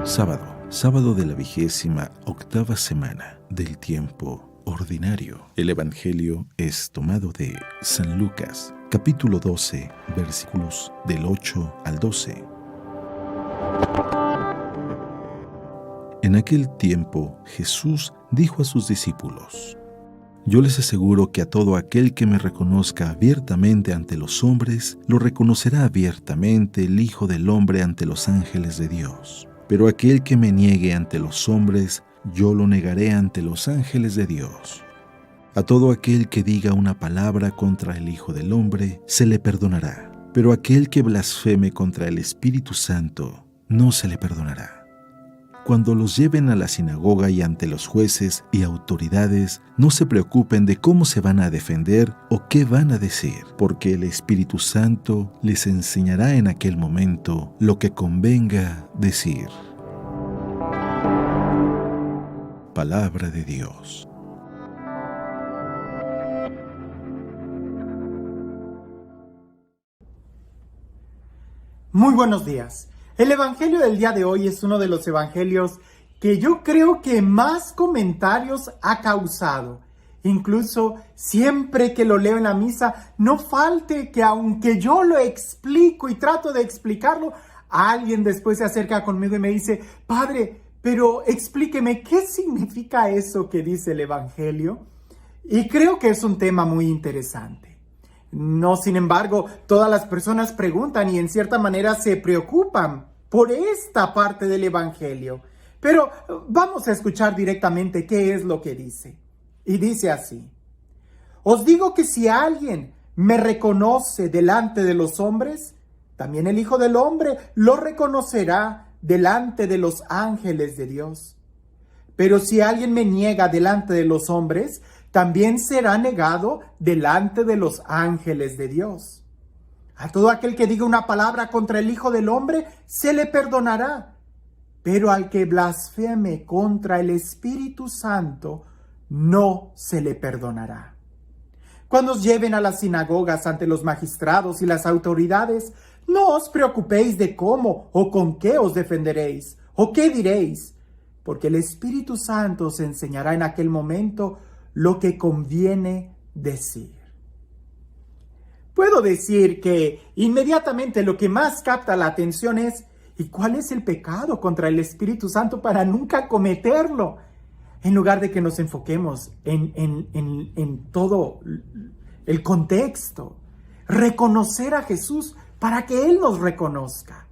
Sábado de la 28ª semana del tiempo ordinario. El Evangelio es tomado de San Lucas, capítulo 12, versículos del 8 al 12. En aquel tiempo Jesús dijo a sus discípulos: Yo les aseguro que a todo aquel que me reconozca abiertamente ante los hombres, lo reconocerá abiertamente el Hijo del Hombre ante los ángeles de Dios. Pero aquel que me niegue ante los hombres, yo lo negaré ante los ángeles de Dios. A todo aquel que diga una palabra contra el Hijo del Hombre, se le perdonará. Pero aquel que blasfeme contra el Espíritu Santo, no se le perdonará. Cuando los lleven a la sinagoga y ante los jueces y autoridades, no se preocupen de cómo se van a defender o qué van a decir, porque el Espíritu Santo les enseñará en aquel momento lo que convenga decir. Palabra de Dios. Muy buenos días. El Evangelio del día de hoy es uno de los evangelios que yo creo que más comentarios ha causado. Incluso siempre que lo leo en la misa, no falte que aunque yo lo explico y trato de explicarlo, alguien después se acerca conmigo y me dice: Padre, pero explíqueme, ¿qué significa eso que dice el Evangelio? Y creo que es un tema muy interesante. No, sin embargo, todas las personas preguntan y en cierta manera se preocupan por esta parte del Evangelio. Pero vamos a escuchar directamente qué es lo que dice. Y dice así: Os digo que si alguien me reconoce delante de los hombres, también el Hijo del Hombre lo reconocerá delante de los ángeles de Dios. Pero si alguien me niega delante de los hombres, también será negado delante de los ángeles de Dios. A todo aquel que diga una palabra contra el Hijo del Hombre, se le perdonará. Pero al que blasfeme contra el Espíritu Santo, no se le perdonará. Cuando os lleven a las sinagogas ante los magistrados y las autoridades, no os preocupéis de cómo o con qué os defenderéis o qué diréis, porque el Espíritu Santo os enseñará en aquel momento lo que conviene decir. Puedo decir que inmediatamente lo que más capta la atención es: ¿y cuál es el pecado contra el Espíritu Santo para nunca cometerlo? En lugar de que nos enfoquemos en todo el contexto, reconocer a Jesús para que Él nos reconozca.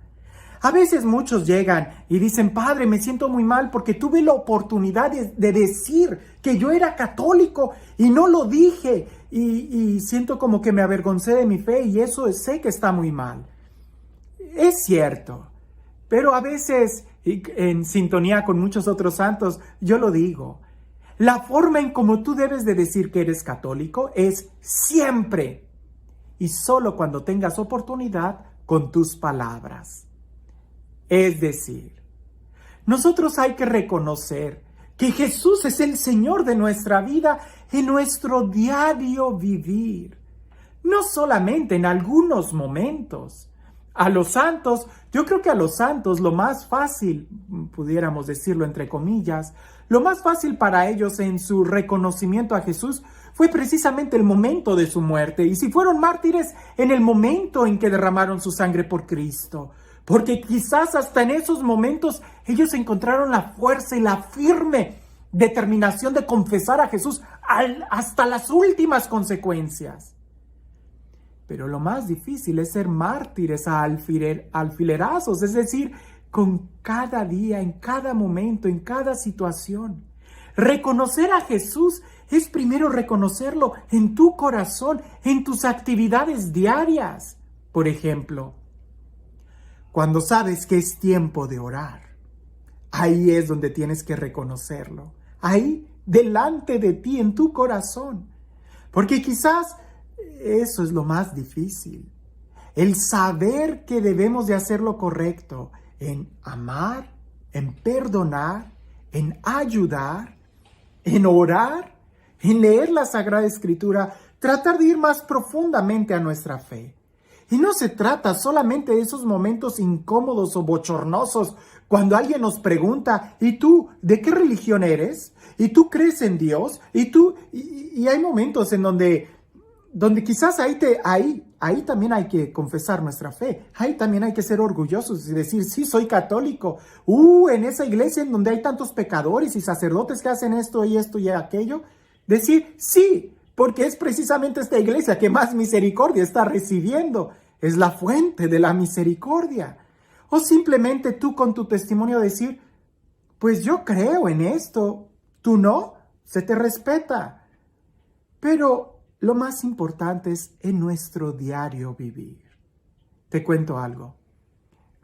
A veces muchos llegan y dicen: Padre, me siento muy mal porque tuve la oportunidad de decir que yo era católico y no lo dije y siento como que me avergoncé de mi fe y eso sé que está muy mal. Es cierto, pero a veces, en sintonía con muchos otros santos, yo lo digo. La forma en cómo tú debes de decir que eres católico es siempre y solo cuando tengas oportunidad con tus palabras. Es decir, nosotros hay que reconocer que Jesús es el Señor de nuestra vida en nuestro diario vivir, no solamente en algunos momentos. A los santos, yo creo que a los santos lo más fácil, pudiéramos decirlo entre comillas, lo más fácil para ellos en su reconocimiento a Jesús fue precisamente el momento de su muerte. Y si fueron mártires, en el momento en que derramaron su sangre por Cristo. Porque quizás hasta en esos momentos ellos encontraron la fuerza y la firme determinación de confesar a Jesús hasta las últimas consecuencias. Pero lo más difícil es ser mártires a alfilerazos, es decir, con cada día, en cada momento, en cada situación. Reconocer a Jesús es primero reconocerlo en tu corazón, en tus actividades diarias. Por ejemplo, cuando sabes que es tiempo de orar, ahí es donde tienes que reconocerlo. Ahí, delante de ti, en tu corazón. Porque quizás eso es lo más difícil. El saber que debemos de hacer lo correcto en amar, en perdonar, en ayudar, en orar, en leer la Sagrada Escritura, tratar de ir más profundamente a nuestra fe. Y no se trata solamente de esos momentos incómodos o bochornosos cuando alguien nos pregunta, ¿y tú de qué religión eres? ¿Y tú crees en Dios? Y hay momentos en donde quizás ahí también hay que confesar nuestra fe. Ahí también hay que ser orgullosos y decir, sí, soy católico. En esa iglesia en donde hay tantos pecadores y sacerdotes que hacen esto y aquello. Decir, sí, porque es precisamente esta iglesia que más misericordia está recibiendo. Es la fuente de la misericordia. O simplemente tú con tu testimonio decir, pues yo creo en esto, tú no, se te respeta. Pero lo más importante es en nuestro diario vivir. Te cuento algo.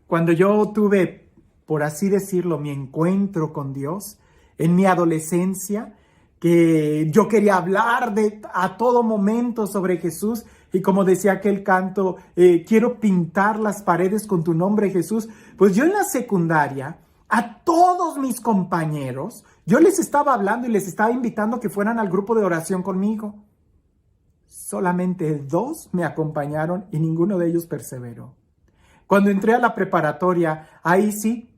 Cuando yo tuve, por así decirlo, mi encuentro con Dios, en mi adolescencia, que yo quería hablar a todo momento sobre Jesús, y como decía aquel canto, quiero pintar las paredes con tu nombre, Jesús. Pues yo en la secundaria, a todos mis compañeros, yo les estaba hablando y les estaba invitando a que fueran al grupo de oración conmigo. Solamente 2 me acompañaron y ninguno de ellos perseveró. Cuando entré a la preparatoria, ahí sí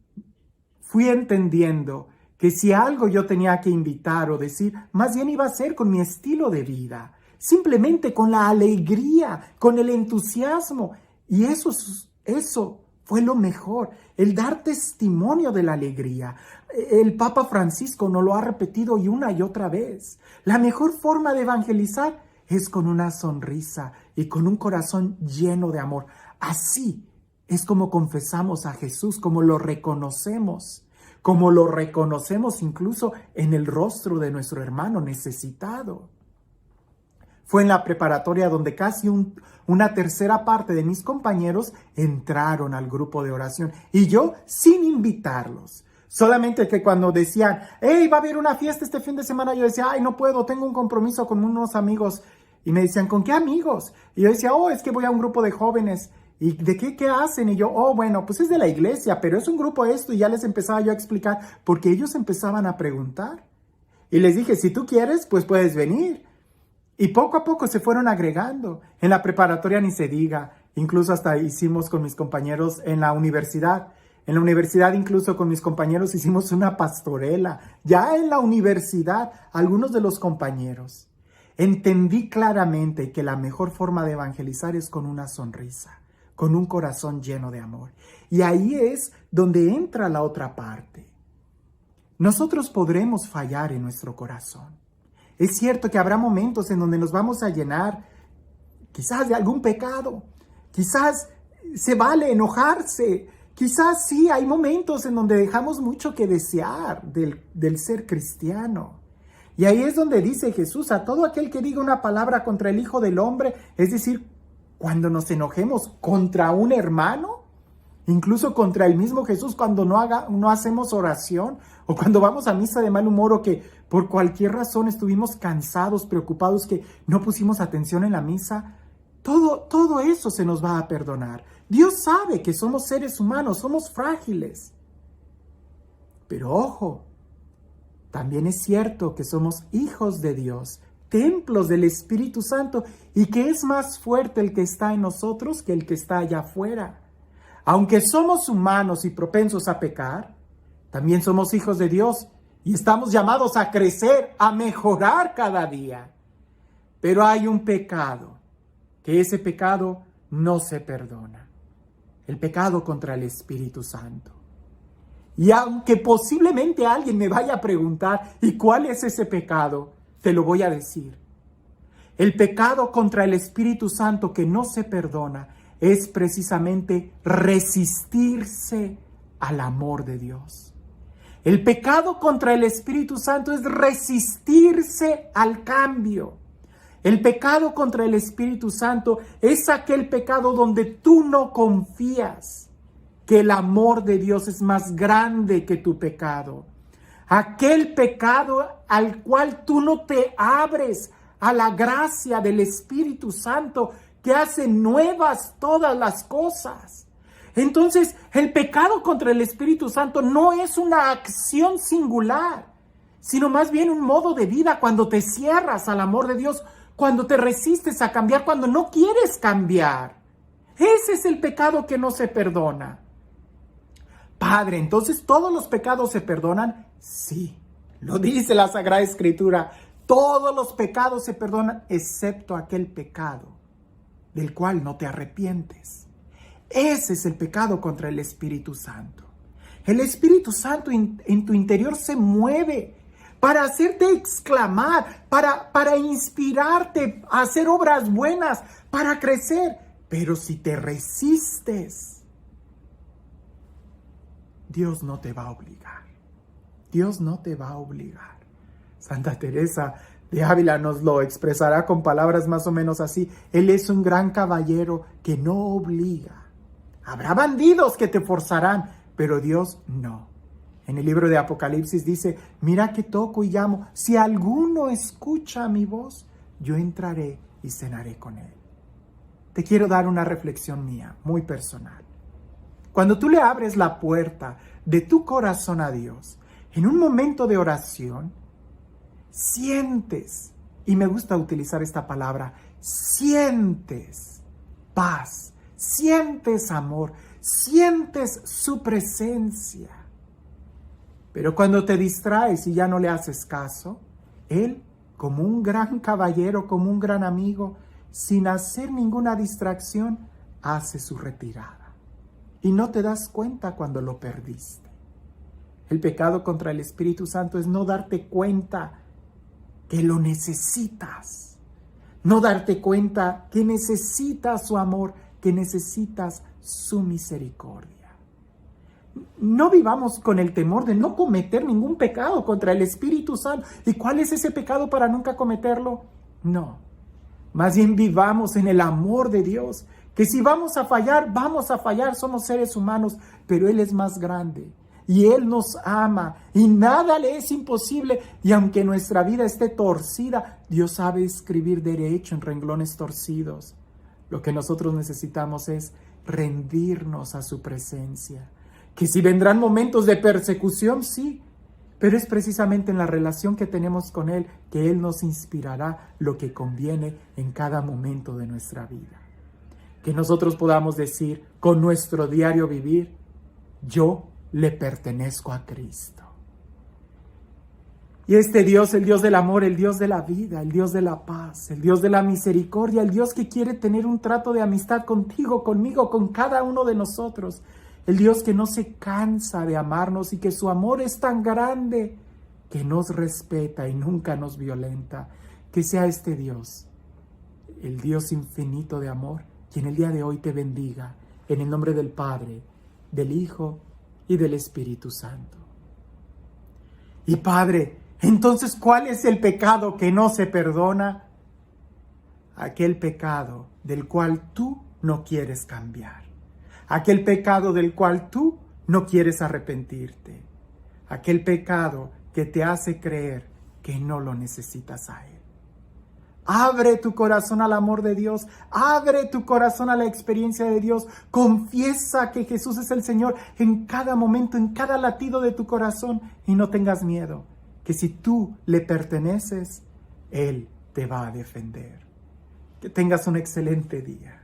fui entendiendo que si algo yo tenía que invitar o decir, más bien iba a ser con mi estilo de vida, simplemente con la alegría, con el entusiasmo. Y eso fue lo mejor, el dar testimonio de la alegría. El Papa Francisco nos lo ha repetido una y otra vez. La mejor forma de evangelizar es con una sonrisa y con un corazón lleno de amor. Así es como confesamos a Jesús, como lo reconocemos incluso en el rostro de nuestro hermano necesitado. Fue en la preparatoria donde casi una tercera parte de mis compañeros entraron al grupo de oración y yo sin invitarlos. Solamente que cuando decían, hey, va a haber una fiesta este fin de semana, yo decía, ay, no puedo, tengo un compromiso con unos amigos. Y me decían, ¿con qué amigos? Y yo decía, es que voy a un grupo de jóvenes. ¿Y de qué hacen? Y yo, bueno, pues es de la iglesia, pero es un grupo esto. Y ya les empezaba yo a explicar, porque ellos empezaban a preguntar. Y les dije, si tú quieres, pues puedes venir. Y poco a poco se fueron agregando. En la preparatoria ni se diga. Incluso hasta hicimos con mis compañeros en la universidad. En la universidad incluso con mis compañeros hicimos una pastorela. Ya en la universidad, algunos de los compañeros. Entendí claramente que la mejor forma de evangelizar es con una sonrisa, con un corazón lleno de amor. Y ahí es donde entra la otra parte. Nosotros podremos fallar en nuestro corazón. Es cierto que habrá momentos en donde nos vamos a llenar quizás de algún pecado. Quizás se vale enojarse. Quizás sí, hay momentos en donde dejamos mucho que desear del ser cristiano. Y ahí es donde dice Jesús, a todo aquel que diga una palabra contra el Hijo del Hombre, es decir, cuando nos enojemos contra un hermano, incluso contra el mismo Jesús, cuando no hacemos oración, o cuando vamos a misa de mal humor, o que por cualquier razón estuvimos cansados, preocupados, que no pusimos atención en la misa, todo eso se nos va a perdonar. Dios sabe que somos seres humanos, somos frágiles. Pero ojo, también es cierto que somos hijos de Dios, templos del Espíritu Santo, y que es más fuerte el que está en nosotros que el que está allá afuera. Aunque somos humanos y propensos a pecar, también somos hijos de Dios y estamos llamados a crecer, a mejorar cada día. Pero hay un pecado, que ese pecado no se perdona. El pecado contra el Espíritu Santo. Y aunque posiblemente alguien me vaya a preguntar, ¿y cuál es ese pecado? Te lo voy a decir. El pecado contra el Espíritu Santo que no se perdona es precisamente resistirse al amor de Dios. El pecado contra el Espíritu Santo es resistirse al cambio. El pecado contra el Espíritu Santo es aquel pecado donde tú no confías que el amor de Dios es más grande que tu pecado. Aquel pecado al cual tú no te abres a la gracia del Espíritu Santo que hace nuevas todas las cosas. Entonces, el pecado contra el Espíritu Santo no es una acción singular, sino más bien un modo de vida cuando te cierras al amor de Dios, cuando te resistes a cambiar, cuando no quieres cambiar. Ese es el pecado que no se perdona. Padre, entonces, ¿todos los pecados se perdonan? Sí, lo dice la Sagrada Escritura. Todos los pecados se perdonan, excepto aquel pecado del cual no te arrepientes. Ese es el pecado contra el Espíritu Santo. El Espíritu Santo en tu interior se mueve para hacerte exclamar, para inspirarte a hacer obras buenas, para crecer. Pero si te resistes, Dios no te va a obligar. Dios no te va a obligar. Santa Teresa de Ávila nos lo expresará con palabras más o menos así. Él es un gran caballero que no obliga. Habrá bandidos que te forzarán, pero Dios no. En el libro de Apocalipsis dice, mira que toco y llamo. Si alguno escucha mi voz, yo entraré y cenaré con él. Te quiero dar una reflexión mía, muy personal. Cuando tú le abres la puerta de tu corazón a Dios, en un momento de oración, sientes, y me gusta utilizar esta palabra, sientes paz, sientes amor, sientes su presencia. Pero cuando te distraes y ya no le haces caso, Él, como un gran caballero, como un gran amigo, sin hacer ninguna distracción, hace su retirada. Y no te das cuenta cuando lo perdiste. El pecado contra el Espíritu Santo es no darte cuenta que lo necesitas. No darte cuenta que necesitas su amor, que necesitas su misericordia. No vivamos con el temor de no cometer ningún pecado contra el Espíritu Santo. ¿Y cuál es ese pecado para nunca cometerlo? No. Más bien vivamos en el amor de Dios. Que si vamos a fallar, somos seres humanos, pero Él es más grande. Y Él nos ama y nada le es imposible. Y aunque nuestra vida esté torcida, Dios sabe escribir derecho en renglones torcidos. Lo que nosotros necesitamos es rendirnos a su presencia. Que si vendrán momentos de persecución, sí, pero es precisamente en la relación que tenemos con Él que Él nos inspirará lo que conviene en cada momento de nuestra vida. Que nosotros podamos decir con nuestro diario vivir, yo le pertenezco a Cristo. Y este Dios, el Dios del amor, el Dios de la vida, el Dios de la paz, el Dios de la misericordia, el Dios que quiere tener un trato de amistad contigo, conmigo, con cada uno de nosotros. El Dios que no se cansa de amarnos y que su amor es tan grande que nos respeta y nunca nos violenta. Que sea este Dios, el Dios infinito de amor, quien el día de hoy te bendiga, en el nombre del Padre, del Hijo y del Espíritu Santo. Y Padre, entonces, ¿cuál es el pecado que no se perdona? Aquel pecado del cual tú no quieres cambiar. Aquel pecado del cual tú no quieres arrepentirte. Aquel pecado que te hace creer que no lo necesitas a Él. Abre tu corazón al amor de Dios. Abre tu corazón a la experiencia de Dios. Confiesa que Jesús es el Señor en cada momento, en cada latido de tu corazón. Y no tengas miedo, que si tú le perteneces, Él te va a defender. Que tengas un excelente día.